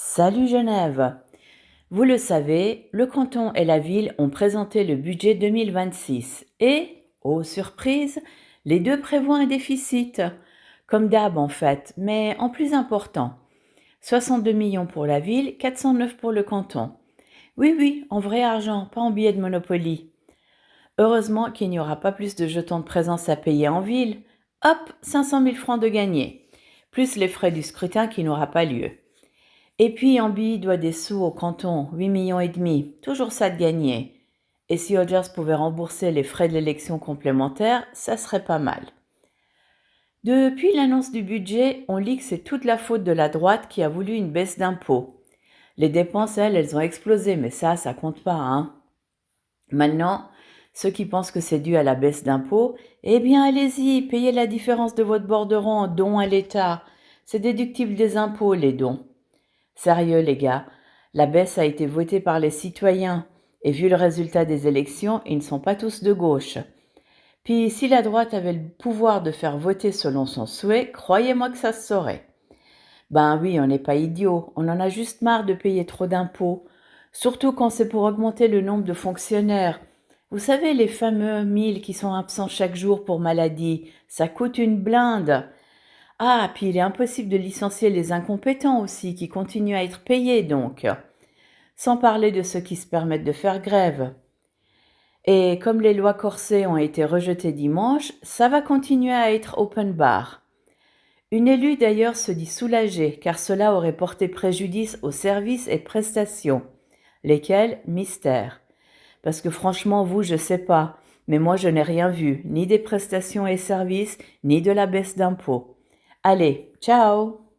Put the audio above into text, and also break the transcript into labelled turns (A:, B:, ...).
A: Salut Genève! Vous le savez, le canton et la ville ont présenté le budget 2026 et, oh surprise, les deux prévoient un déficit. Comme d'hab en fait, mais en plus important. 62 millions pour la ville, 409 pour le canton. Oui, oui, en vrai argent, pas en billets de Monopoly. Heureusement qu'il n'y aura pas plus de jetons de présence à payer en ville. Hop, 500 000 francs de gagnés. Plus les frais du scrutin qui n'aura pas lieu. Et puis Ambi doit des sous au canton, 8 millions et demi, toujours ça de gagner. Et si Hodgers pouvait rembourser les frais de l'élection complémentaire, ça serait pas mal. Depuis l'annonce du budget, on lit que c'est toute la faute de la droite qui a voulu une baisse d'impôts. Les dépenses, elles ont explosé, mais ça compte pas, hein. Maintenant, ceux qui pensent que c'est dû à la baisse d'impôts, eh bien allez-y, payez la différence de votre borderon en dons à l'État. C'est déductible des impôts, les dons. Sérieux les gars, la baisse a été votée par les citoyens et vu le résultat des élections, ils ne sont pas tous de gauche. Puis si la droite avait le pouvoir de faire voter selon son souhait, croyez-moi que ça se saurait. Ben oui, on n'est pas idiots, on en a juste marre de payer trop d'impôts, surtout quand c'est pour augmenter le nombre de fonctionnaires. Vous savez, les fameux 1000 qui sont absents chaque jour pour maladie, ça coûte une blinde. Ah, puis il est impossible de licencier les incompétents aussi, qui continuent à être payés donc. Sans parler de ceux qui se permettent de faire grève. Et comme les lois corsées ont été rejetées dimanche, ça va continuer à être open bar. Une élue d'ailleurs se dit soulagée, car cela aurait porté préjudice aux services et prestations. Lesquels? Mystère. Parce que franchement, vous, je sais pas, mais moi je n'ai rien vu, ni des prestations et services, ni de la baisse d'impôts. Allez, ciao!